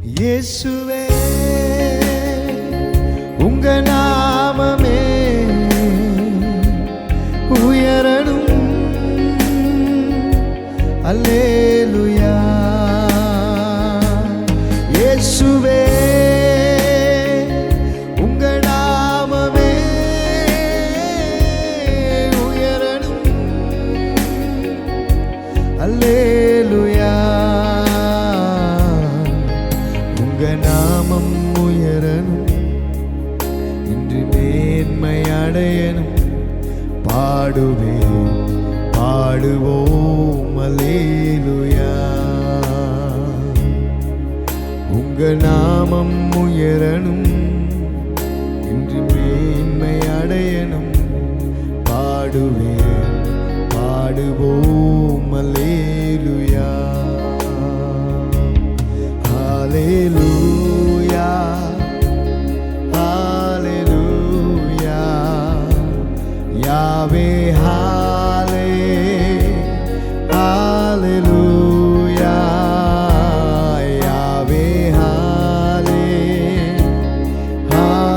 இயேசுவே உங்க நாமமே உயரணும். அல்லேலூயா. இயேசுவே உங்க நாமமே உயரணும். அல்லேலூயா. உங்க நாமம் உயரணும், இன்று மேன்மை அடையணும். பாடுவேன் பாடுவோம் அல்லேலூயா. உங்க நாமம் உயரணும், இன்று மேன்மை அடையணும். பாடுவேன் பாடுவோம் அல்லேலூயா. ஹல்லேலூயா ஹல்லேலூயா. யாவே ஹல்லேலூயா. யாவே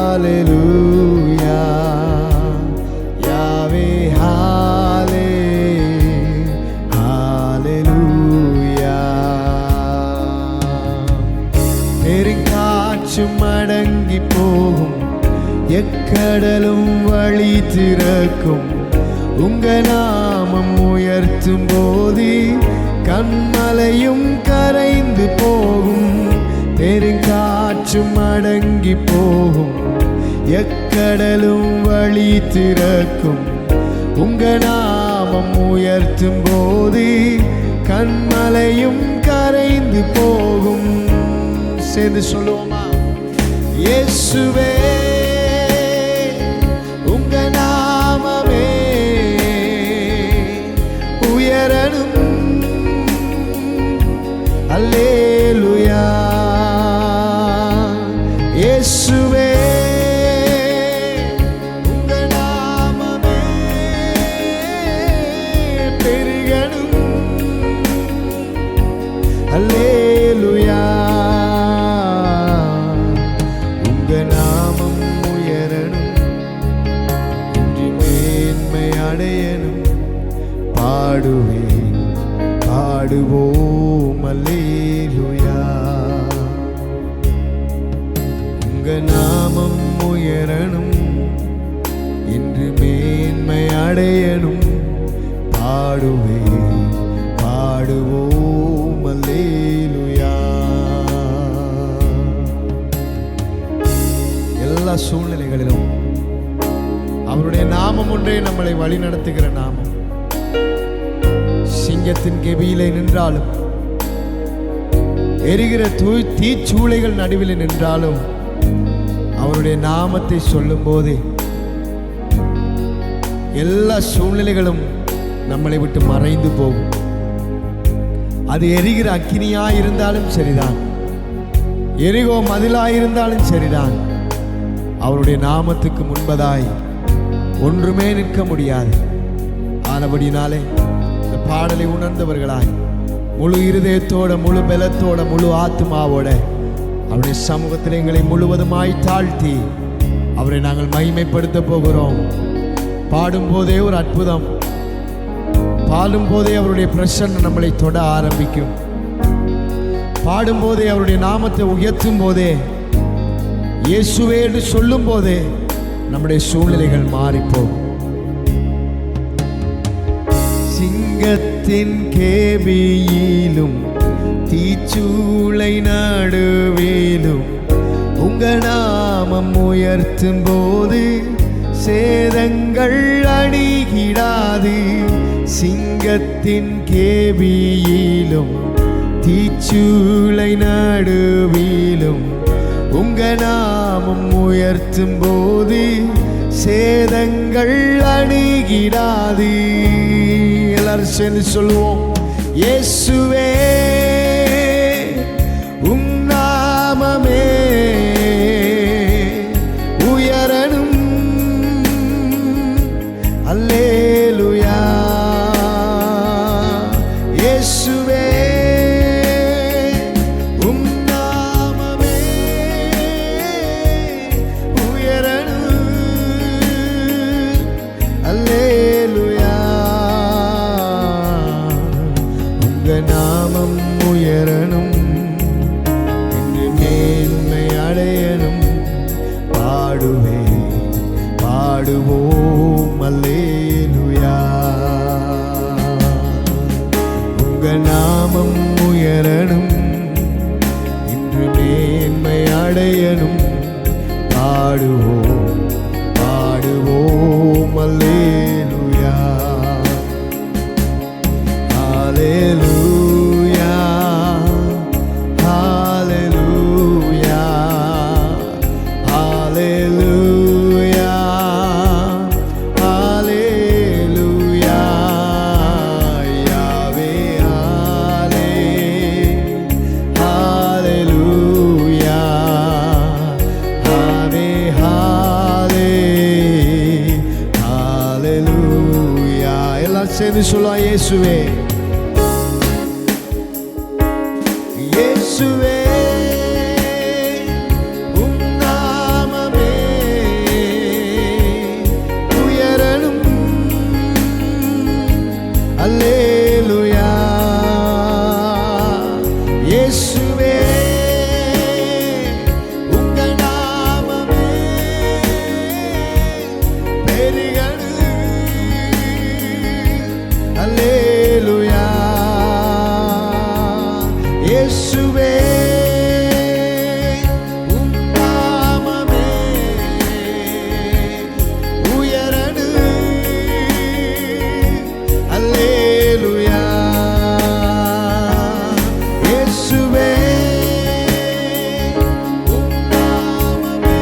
ஹல்லேலூயா. யாவே ஹல்லேலூயா. பெருங்காற்றும் அடங்கி போகும், எக்கடலும் வழி திறக்கும். உங்க நாமம் உயர்த்தும் போது கண்மலையும் கரைந்து போகும். பெருங்காற்றும் அடங்கி போகும், எக்கடலும் வழி திறக்கும். உங்க நாமம் உயர்த்தும் போது கண்மலையும் கரைந்து போகும். சேர்ந்து சொல்லுவோமா? இயேசுவே உங்க நாமமே உயரணும். அல்லேலூயா. இயேசுவே உங்க நாமமே பெருகணும். அல்லேலூயா. உங்க நாமம் உயரணும், இன்று மேன்மை அடையணும். பாடுவேன் பாடுவோம் அல்லேலூயா. உங்க நாமம் உயரணும், இன்று மேன்மை அடையணும். பாடுவேன் பாடுவோம் அல்லேலூயா. எல்லா சூழ்நிலைகளிலும் அவருடைய நாமம் ஒன்றே நம்மளை வழி நடத்துகிற நாமம். சிங்கத்தின் கெபியிலே நின்றாலும், எரிகிற தீச்சூளைகள் நடுவில் நின்றாலும், அவருடைய நாமத்தை சொல்லும் போதே எல்லா சூழ்நிலைகளும் நம்மளை விட்டு மறைந்து போகும். அது எரிகிற அக்கினியாயிருந்தாலும் சரிதான், எரிகோ மதிலாயிருந்தாலும் சரிதான், அவருடைய நாமத்துக்கு முன்பதாய் ஒன்றுமே நிற்க முடியாது. ஆனபடினாலே இந்த பாடலை உணர்ந்தவர்களாய் முழு இருதயத்தோட, முழு பலத்தோட, முழு ஆத்மாவோட அவருடைய சமூகத்தில் எங்களை முழுவதுமாய் தாழ்த்தி அவரை நாங்கள் மகிமைப்படுத்த போகிறோம். பாடும்போதே ஒரு அற்புதம், பாடும்போதே அவருடைய பிரசன்னம் நம்மளை தொட ஆரம்பிக்கும். பாடும்போதே அவருடைய நாமத்தை உயர்த்தும் போதே, இயேசுவே என்று சொல்லும் போதே நம்முடைய சூழ்நிலைகள் மாறிப்போகும். சிங்கத்தின் கேபியிலும் தீச்சூளை நடுவிலும் உங்க நாமம் உயர்த்தும் போது சேதங்கள் அணுகிடாது. சிங்கத்தின் கேபியிலும் தீச்சூளை நடுவிலும் உங்க நாமம் உயர்த்தும் போது சேதங்கள் அணுகிடாது. எல்லாரும் சேர்ந்து சொல்லுவோம். இயேசுவே உம் நாமமே உயரணும். அல்லேலூயா. இயேசுவே உம் நாம சேர்ந்து சொல்லுவா, இயேசுவே இயேசுவே உம் நாமமே உயரணும். அல்லேலூயா. இயேசுவே உங்க நாமமே பெருகணும். அல்லேலூயா. இயேசுவே உம் நாமமே உயரணும். அல்லேலூயா. இயேசுவே உம் நாமமே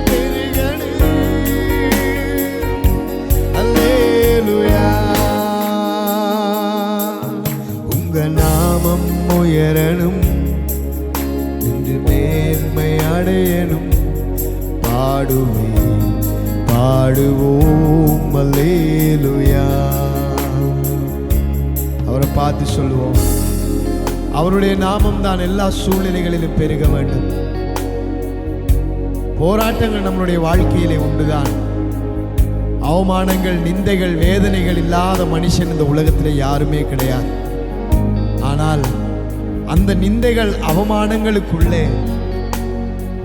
பெருகணும். அல்லேலூயா. உங்க நாமம் உயரணும் என்று மேன்மை அடையணும். பாடுவேன் பாடுவோம். அல்லேலூயா. அவரை பார்த்து சொல்லுவோம், அவருடைய நாமம் தான் எல்லா சூழ்நிலைகளிலும் பெருக வேண்டும். போராட்டங்கள் நம்மளுடைய வாழ்க்கையிலே உண்டுதான். அவமானங்கள், நிந்தைகள், வேதனைகள் இல்லாத மனுஷன் இந்த உலகத்திலே யாருமே கிடையாது. ஆனால் அந்த நிந்தைகள், அவமானங்களுக்குள்ளே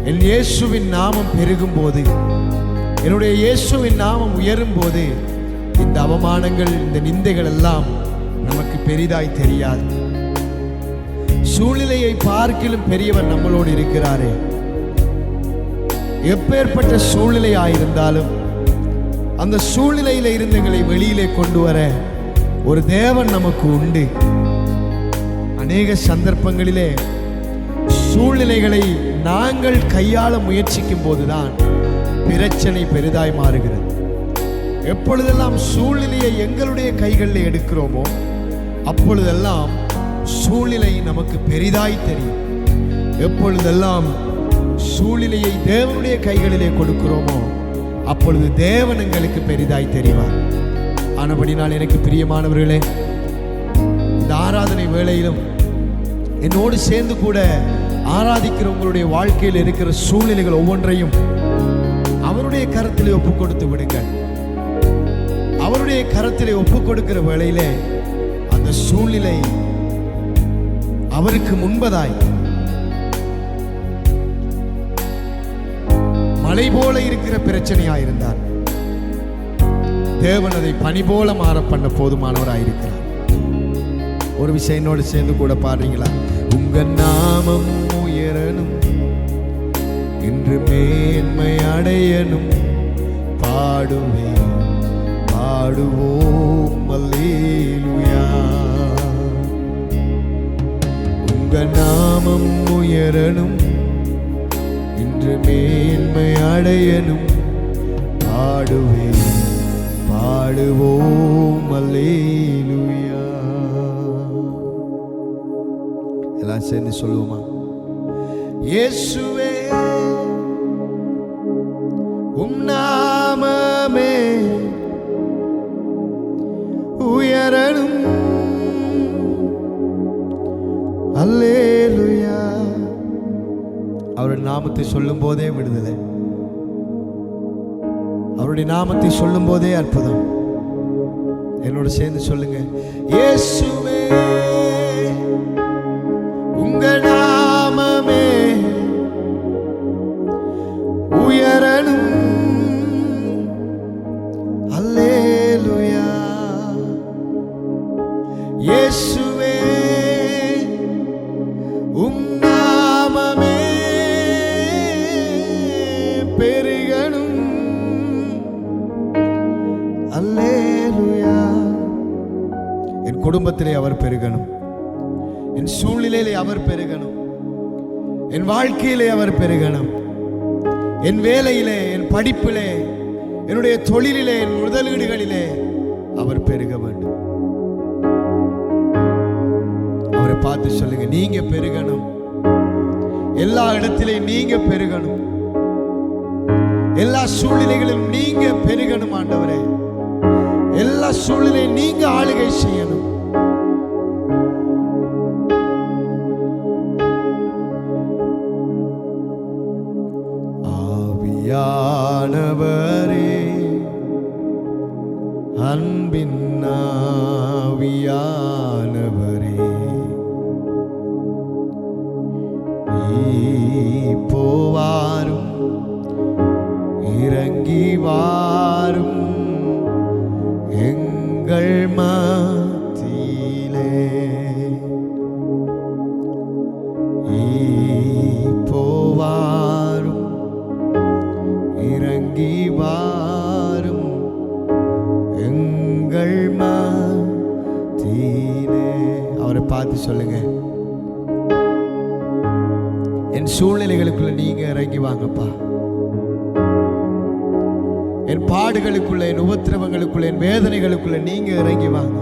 என் இயேசுவின் நாமம் பெருகும் போது, என்னுடைய இயேசுவின் நாமம் உயரும் போது, இந்த அவமானங்கள், இந்த நிந்தைகள் எல்லாம் நமக்கு பெரிதாய் தெரியாது. சூழ்நிலையை பார்க்கிலும் பெரியவர் நம்மளோடு இருக்கிறாரே. எப்பேற்பட்ட சூழ்நிலையாயிருந்தாலும் அந்த சூழ்நிலையில இருந்து எங்களை வெளியிலே கொண்டு வர ஒரு தேவன் நமக்கு உண்டு. அநேக சந்தர்ப்பங்களிலே சூழ்நிலைகளை நாங்கள் கையாள முயற்சிக்கும் போதுதான் பிரச்சனை பெரிதாய் மாறுகிறது. எப்பொழுதெல்லாம் சூழ்நிலையை எங்களுடைய கைகளில் எடுக்கிறோமோ அப்பொழுதெல்லாம் சூழ்நிலை நமக்கு பெரிதாய் தெரியும். எப்பொழுதெல்லாம் சூழ்நிலையை தேவனுடைய கைகளிலே கொடுக்கிறோமோ அப்பொழுது தேவன் எங்களுக்கு பெரிதாய் தெரிவார். ஆனபடினால் எனக்கு பிரியமானவர்களே, இந்த ஆராதனை வேளையிலும் என்னோடு சேர்ந்து கூட ஆராதிக்கிற உங்களுடைய வாழ்க்கையில் இருக்கிற சூழ்நிலைகள் ஒவ்வொன்றையும் அவருடைய கரத்திலே ஒப்புக் கொடுத்து விடுங்கள். அவருடைய கரத்திலே ஒப்புக் கொடுக்கிற வேளையிலே அந்த சூழ்நிலை அவருக்கு முன்பதாய் மலை போல இருக்கிற பிரச்சனையாயிருந்தார், தேவன் அதை பனி போல மாற பண்ண போதுமானவராயிருக்கிறார். ஒரு விஷயம் என்னோடு சேர்ந்து கூட பாடுறீங்களா? உங்க நாமம் உயரணும் இன்று மேன்மை அடையணும். பாடுவேன் பாடுவோம். அல்லேலூயா. உங்க நாமம் உயரணும் இன்று மேன்மை அடையணும். பாடுவேன் பாடுவோம். அல்லேலூயா. எல்லாம் சேர்ந்து சொல்லுவோமா? இயேசுவே உம் நாமமே உயரணும். அல்லேலூயா. அவருடைய நாமத்தை சொல்லும் போதே விடுதலை, அவருடைய நாமத்தை சொல்லும் போதே அற்புதம். என்னோட சேர்ந்து சொல்லுங்க, இயேசுவே உங்க நாமமே உயரணும். அல்லேலூயா. இயேசுவே உம் நாமமே பெருகணும். அல்லேலூயா. என் குடும்பத்திலே அவர் பெருகணும், என் சூழ்நிலையிலே அவர் பெருகணும், என் வாழ்க்கையிலே அவர் பெருகணும், என் வேலையிலே, என் படிப்பிலே, என்னுடைய தொழிலிலே, என் முதலீடுகளிலே அவர் பெருக வேண்டும். அவரை பார்த்து சொல்லுங்க, நீங்க பெருகணும். எல்லா இடத்திலையும் நீங்க பெருகணும். எல்லா சூழ்நிலைகளிலும் நீங்க பெருகணும் ஆண்டவரே. சூழ்நிலை நீங்க ஆளுகை செய்யணும். ஆவியானவரே, அன்பின் ஆவியானவரே, போவாரும் இறங்கி வாரும் எங்கள் மத்தியிலே. போவாரும் இறங்கி வாரும் எங்கள் மத்தியிலே. அவரை பார்த்து சொல்லுங்க, என் சூழ்நிலைகளுக்குள்ள நீங்க இறங்கி வாங்கப்பா. என் பாடுகளுக்குள்ள, என் உபத்திரவங்களுக்குள்ள, என் வேதனைகளுக்குள்ள நீங்க இறங்கி வாங்க.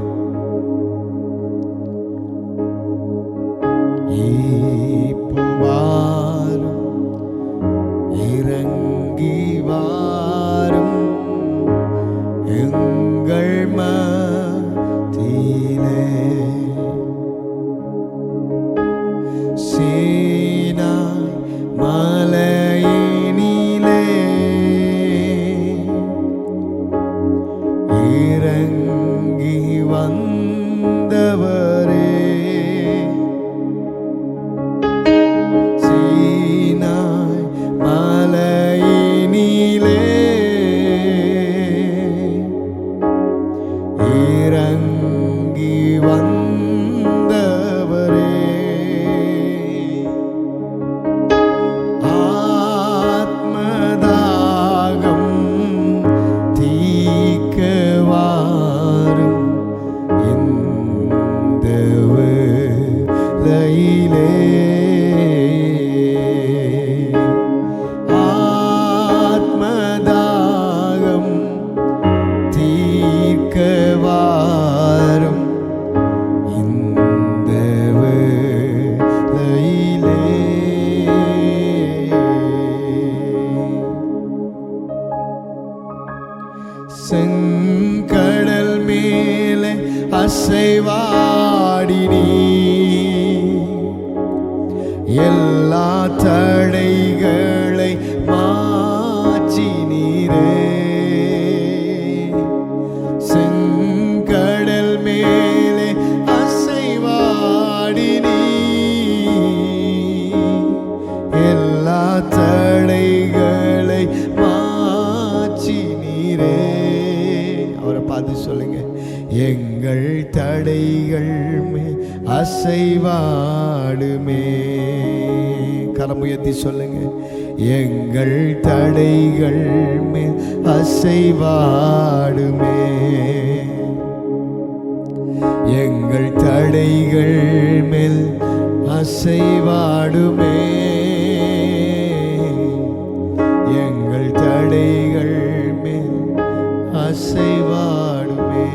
வாரும் இறங்கி வாரும் எங்கள் மத்தியிலே. சீனாய் மலையினிலே இறங்கி வந்தவரே, சீனாய் மலையினிலே இறங்கி வந்தவரே, ஆத்மதாகம் தீக்க வாரும் இந்த வேளையிலே. ஆத்மதாகம் தீர்க்க வாரும் இந்த வேளையிலே. செங்கடல் மேலே அசைவாடினீ, எல்லா தடைகளை மாற்றினீரே. செங்கடல் மேலே அசைவாடினீ, எல்லா தடைகளை மாற்றினீரே. அவரை பார்த்து சொல்லுங்க, எங்கள் தடைகள் அசைவாடுமே. கரம் உயர்த்தி சொல்லுங்க, எங்கள் தடைகள் அசைவாடுமே, எங்கள் தடைகள் மேல் அசைவாடுமே, எங்கள் தடைகள் மேல் அசைவாடுமே.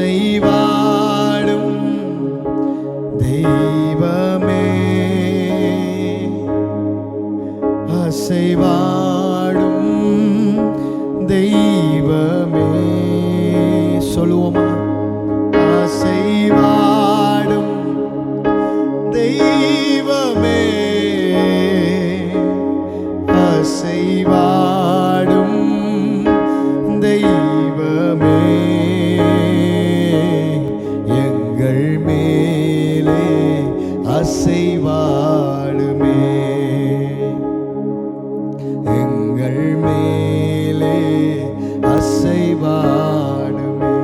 அசைவாடும் தெய்வமே, அசைவாடும் தெய்வமே. சொல்லுவோமா? அசைவாடும் தெய்வமே, அசைவாடும் தெய்வமே, எங்கள் மேலே அசைவாடுமே, எங்கள் மேலே அசைவாடுமே.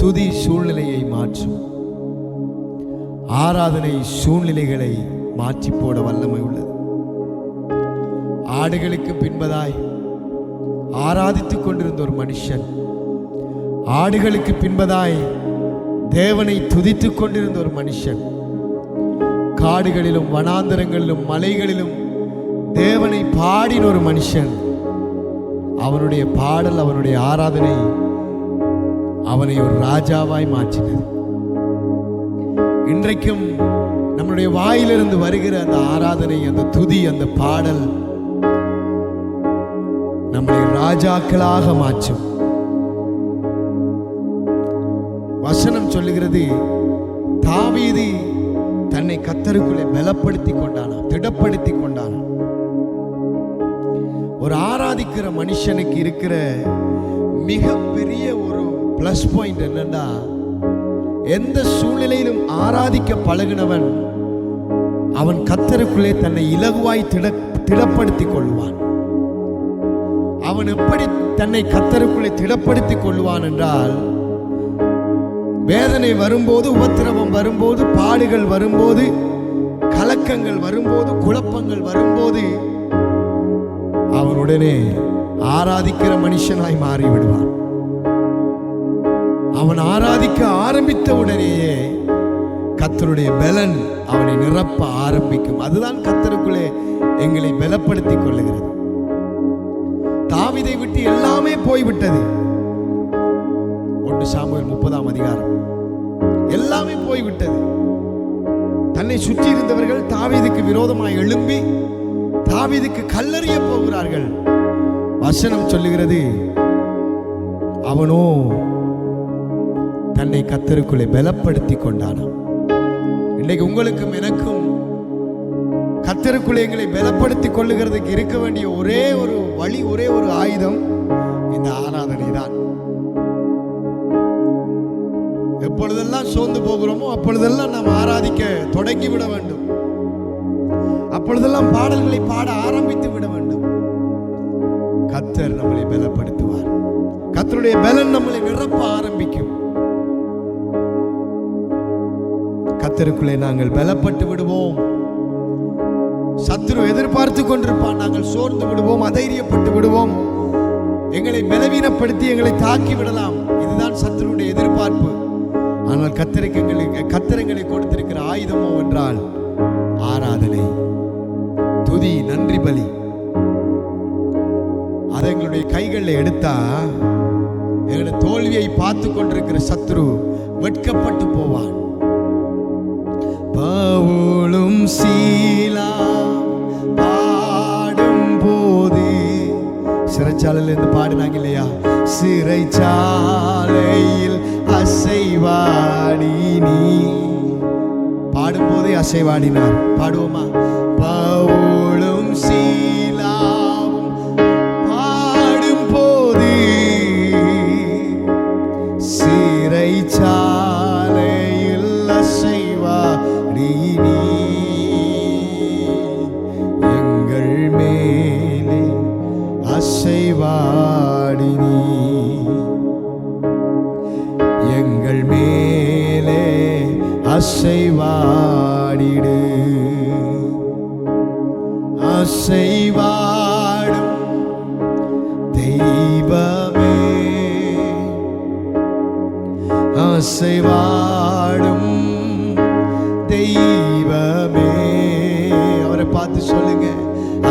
துதி சூழ்நிலையை மாற்றும், ஆராதனை சூழ்நிலைகளை மாற்றி போட வல்லமை உள்ளது. ஆடுகளுக்கு பின்பதாய் ஆராதித்துக் கொண்டிருந்த ஒரு மனுஷன், ஆடுகளுக்கு பின்பதாய் தேவனை துதித்துக் கொண்டிருந்த ஒரு மனுஷன், காடுகளிலும் வனாந்தரங்களிலும் மலைகளிலும் தேவனை பாடின ஒரு மனுஷன், அவனுடைய பாடல், அவனுடைய ஆராதனை அவனை ஒரு ராஜாவாய் மாற்றினது. இன்றைக்கும் நம்முடைய வாயிலிருந்து வருகிற அந்த ஆராதனை, அந்த துதி, அந்த பாடல் நம்மளை ராஜாக்களாக மாற்றும். வசனம் சொல்லுகிறது, தாவீது தன்னை கர்த்தருக்குள்ளே பலப்படுத்தி கொண்டானா, திடப்படுத்தி கொண்டானா. ஒரு ஆராதிக்கிற மனுஷனுக்கு இருக்கிற மிகப்பெரிய ஒரு பிளஸ் பாயிண்ட் என்னன்னா, எந்த சூழ்நிலையிலும் ஆராதிக்க பழகினவன் அவன் கர்த்தருக்குள்ளே தன்னை இலகுவாய் திடப்படுத்தி கொள்வான். அவன் எப்படி தன்னை கர்த்தருக்குள்ளே திடப்படுத்தி கொள்வான் என்றால், வேதனை வரும்போது, உபத்திரவம் வரும்போது, பாடுகள் வரும்போது, கலக்கங்கள் வரும்போது, குழப்பங்கள் வரும்போது அவனுடனே ஆராதிக்கிற மனுஷனாய் மாறிவிடுவான். அவன் ஆராதிக்க ஆரம்பித்த உடனேயே கர்த்தருடைய பலன் அவனை நிரப்ப ஆரம்பிக்கும். அதுதான் கர்த்தருக்குள்ளே எங்களை பலப்படுத்தி கொள்ளுகிறது. தாவீதை விட்டு எல்லாமே போய்விட்டது. 1 சாமுவேல் 30ஆம் அதிகாரம். எல்லாமே போய்விட்டது. தன்னை சுற்றி இருந்தவர்கள் தாவீதுக்கு விரோதமாய் எழும்பி தாவீதுக்கு கல்லெறிய போகிறார்கள். வசனம் சொல்லுகிறது, அவனோ தன்னை கர்த்தருக்குள்ளே பலப்படுத்தி கொண்டானாம். இன்னைக்கு உங்களுக்கும் எனக்கும் கர்த்தருக்குள்ளே எங்களை பலப்படுத்தி கொள்ளுகிறதுக்கு இருக்க வேண்டிய ஒரே ஒரு வழி, ஒரே ஒரு ஆயுதம் இந்த ஆராதனை தான். எப்பொழுதெல்லாம் சோர்ந்து போகிறோமோ அப்பொழுதெல்லாம் நாம் ஆராதிக்க தொடங்கி விட வேண்டும். அப்பொழுதெல்லாம் பாடல்களை பாட ஆரம்பித்து விட வேண்டும். கர்த்தர் நம்மளை பலப்படுத்துவார். கர்த்தருடைய பலன் நம்மளை நிரப்ப ஆரம்பிக்கும். கர்த்தருக்குள்ளே நாங்கள் பலப்பட்டு விடுவோம். சத்துரு எதிர்பார்த்து கொண்டிருப்பான். நாங்கள் சோர்ந்து விடுவோம், அதைரியப்பட்டு விடுவோம். எங்களை பலவீனப்படுத்தி எங்களை தாக்கி விடலாம். இதுதான் சத்துருடைய எதிர்பார்ப்பு. ஆனால் கர்த்தரை கொடுத்திருக்கிற ஆயுதமோ என்றால் ஆராதனை, துதி, நன்றி பலி. அதை எங்களுடைய கைகளில் எடுத்தா எங்களுடைய தோல்வியை பார்த்து கொண்டிருக்கிற சத்துரு வெட்கப்பட்டு போவான். பவுலும் சீலா பாடும் போது, சிறைச்சாலையில் இருந்து பாடினாங்க இல்லையா, சிறைச்சாலையில் அசைவாடி, நீ பாடும்போதே அசைவாடினார். பாடுவோமா? பவுலும் சீலாவும் பாடும் போது சிறைச்சாலையில் அசைவாடி, நீ எங்கள் மேலே அசைவாடி, நீ எங்கள் மேலே அசைவாடிடு. அசைவாடும் தெய்வமே, அசைவாடும் தெய்வமே. அவரை பார்த்து சொல்லுங்க,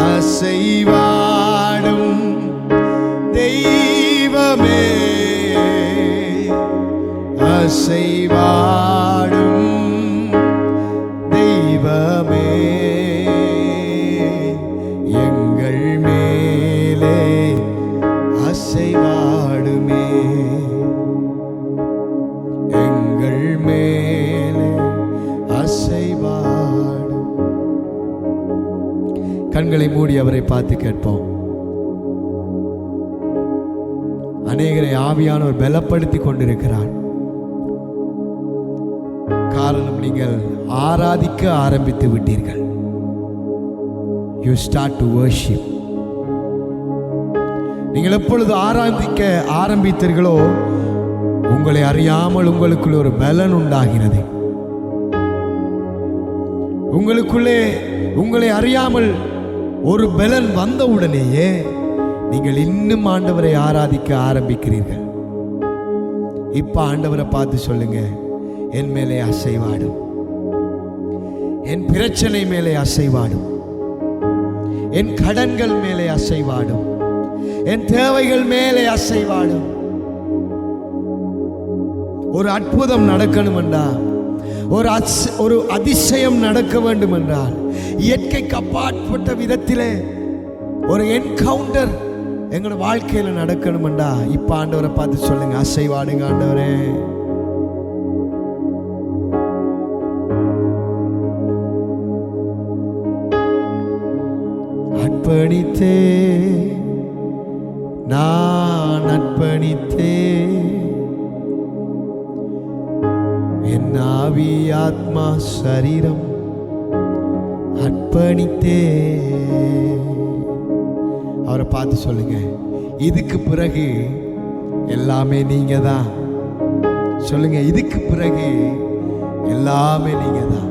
அசைவாடும் தெய்வமே, அசைவாடும் தெய்வமே, எங்கள் மேலே அசைவாடுமே, எங்கள் மேலே அசைவாடும். கண்களை மூடி அவரை பார்த்து கேட்போம். அநேகரை ஆவியானவர் பலப்படுத்தி கொண்டிருக்கிறார். காரணம், நீங்கள் ஆராதிக்க ஆரம்பித்து விட்டீர்கள். You start to worship. நீங்கள் எப்பொழுது ஆராதிக்க ஆரம்பித்தீர்களோ உங்களை அறியாமல் உங்களுக்குள்ள ஒரு பலன் உண்டாகிறது. உங்களுக்குள்ளே உங்களை அறியாமல் ஒரு பலன் வந்தவுடனேயே நீங்கள் இன்னும் ஆண்டவரை ஆராதிக்க ஆரம்பிக்கிறீர்கள். இப்ப ஆண்டவரை பார்த்து சொல்லுங்க, என் மேலே அசைவாடும், என் பிரச்சனை மேலே அசைவாடும், என் கடன்கள் மேலே அசைவாடும், என் தேவைகள் மேலே அசைவாடும். ஒரு அற்புதம் நடக்கணும் என்றால், ஒரு அதிசயம் நடக்க வேண்டும் என்றால், இயற்கைக்கு அப்பாற்பட்ட விதத்திலே ஒரு என்கவுண்டர், எங்களோட வாழ்க்கையில நடக்கணும்டா இப்ப ஆண்டவரை பார்த்து சொல்லுங்க, அசைவாடுங்க ஆண்டவரே. அர்ப்பணித்தே நான் அர்ப்பணித்தே என் ஆவி ஆத்மா சரீரம் அர்ப்பணித்தே. அவரை பார்த்து சொல்லுங்க, இதுக்கு பிறகு எல்லாமே நீங்க தான். சொல்லுங்க, இதுக்கு பிறகு எல்லாமே நீங்க தான்.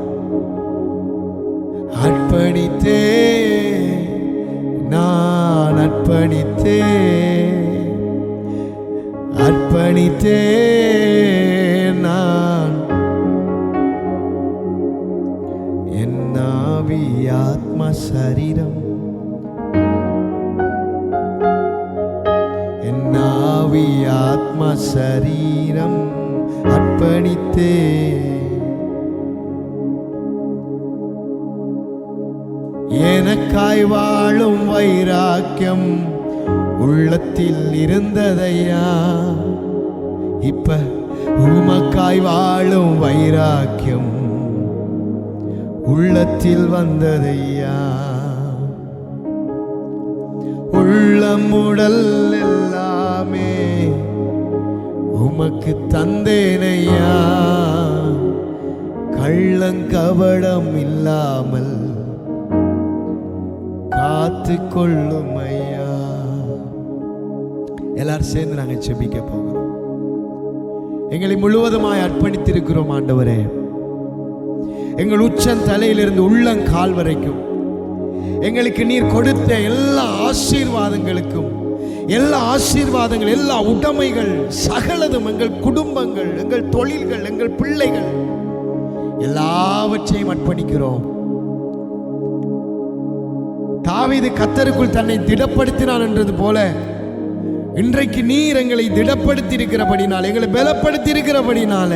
அர்ப்பணித்தே நான் அர்ப்பணித்தே அர்ப்பணித்தே நான் என் ஆவி ஆத்மா சரீரம் என் ஆவி ஆத்மா சரீரம் அர்ப்பணித்தே. எனக்காய் வாழும் வைராக்கியம் உள்ளத்தில் இருந்ததையா, இப்ப உமக்காய் வாழும் வைராக்கியம் உள்ளத்தில் வந்ததையா. உள்ளம் உடல் எல்லாமே உமக்கு தந்தேனையா, கள்ளங்கபடம் இல்லாமல் காத்து கொள்ளும் ஐயா. எல்லாரும் சேர்ந்து நாங்க செபிக்க போகிறோம். எங்களை முழுவதுமாய் அர்ப்பணித்திருக்கிறோம் ஆண்டவரே. எங்கள் உச்சம் தலையிலிருந்து உள்ளங்கால் வரைக்கும் எங்களுக்கு நீர் கொடுத்த எல்லா ஆசீர்வாதங்களுக்கும், எல்லா உடைமைகள் சகலதும், எங்கள் குடும்பங்கள், எங்கள் தொழில்கள், எங்கள் பிள்ளைகள் எல்லாவற்றையும் அர்ப்பணிக்கிறோம். தாவீது கர்த்தருக்குள் தன்னை திடப்படுத்தினான் என்றது போல இன்றைக்கு நீர் எங்களை திடப்படுத்தி இருக்கிறபடினால, எங்களை பலப்படுத்தி இருக்கிறபடினால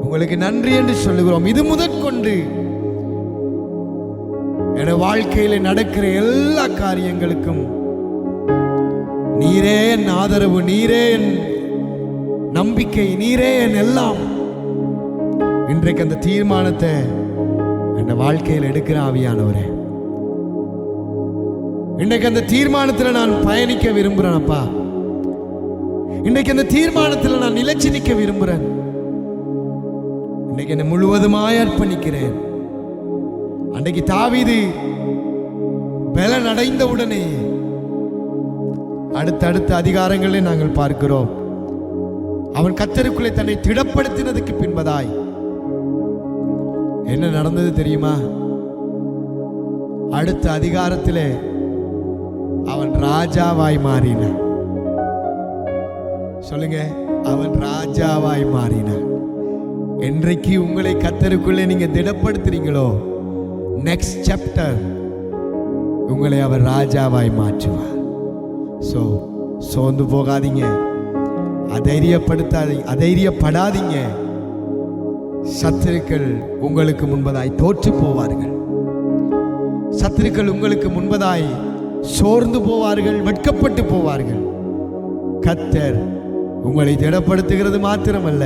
உங்களுக்கு நன்றி என்று சொல்லுகிறோம். இது முதற்கொண்டு என் வாழ்க்கையில நடக்கிற எல்லா காரியங்களுக்கும் நீரே என் ஆதரவு, நீரே என் நம்பிக்கை, நீரே என் எல்லாம். இன்றைக்கு அந்த தீர்மானத்தை என் வாழ்க்கையில் எடுக்கிற ஆவியானவரே, இன்றைக்கு அந்த தீர்மானத்தில் நான் பயணிக்க விரும்புகிறேன் அப்பா. இன்றைக்கு அந்த தீர்மானத்தில் நான் நிலைச்சு நிற்க விரும்புகிறேன். இன்றைக்கு என்னை முழுவதுமாய் அர்ப்பணிக்கிறேன். அன்றைக்கு தாவீது பலன் அடைந்த உடனே அடுத்தடுத்த அதிகாரங்களை நாங்கள் பார்க்கிறோம். அவன் கர்த்தருக்குள்ளே தன்னை திடப்படுத்தினதுக்கு பின்பதாய் என்ன நடந்தது தெரியுமா? அடுத்த அதிகாரத்திலே அவன் ராஜாவாய் மாறினான். சொல்லுங்க, அவன் ராஜாவாய் மாறினான். என்றைக்கு உங்களை கர்த்தருக்குள்ளே நீங்க திடப்படுத்துறீங்களோ, நெக்ஸ்ட் சாப்டர் உங்களை அவர் ராஜாவாய் மாற்றுவார். சோர்ந்து போகாதீங்க, அதைரியப்படாதீங்க. சத்துருக்கள் உங்களுக்கு முன்பதாய் தோற்று போவார்கள். சத்துருக்கள் உங்களுக்கு முன்பதாய் சோர்ந்து போவார்கள், வெட்கப்பட்டு போவார்கள். கர்த்தர் உங்களை திடப்படுத்துகிறது மாத்திரமல்ல,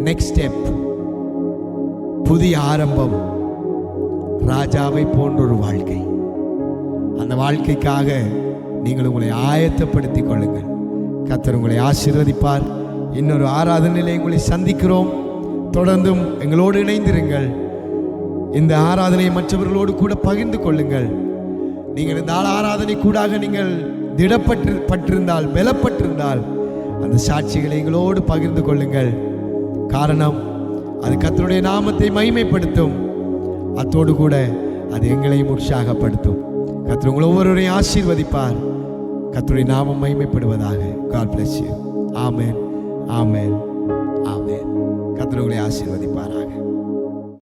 நெக்ஸ்ட் ஸ்டெப், புதிய ஆரம்பம், ராஜாவை போன்ற ஒரு வாழ்க்கை. அந்த வாழ்க்கைக்காக நீங்கள் உங்களை ஆயத்தப்படுத்திக் கொள்ளுங்கள். கர்த்தர் உங்களை ஆசீர்வதிப்பார். இன்னொரு ஆராதனையிலே உங்களை சந்திக்கிறோம். தொடர்ந்தும் எங்களோடு இணைந்திருங்கள். இந்த ஆராதனையை மற்றவர்களோடு கூட பகிர்ந்து கொள்ளுங்கள். நீங்கள் இந்த ஆராதனை கூடாக நீங்கள் திடப்பட்டிருந்தால், பலப்பட்டிருந்தால் அந்த சாட்சிகளை எங்களோடு பகிர்ந்து கொள்ளுங்கள். காரணம், அது கர்த்தருடைய நாமத்தை மகிமைப்படுத்தும். அத்தோடு கூட அது எங்களையும் உற்சாகப்படுத்தும். கர்த்தர் உங்களை ஒவ்வொருவரையும் ஆசீர்வதிப்பார். கர்த்தருடைய நாமம் மகிமைப்படுவதாக. God bless you. ஆமென், ஆமென், ஆமென். கர்த்தர் உங்களை ஆசீர்வதிப்பார்.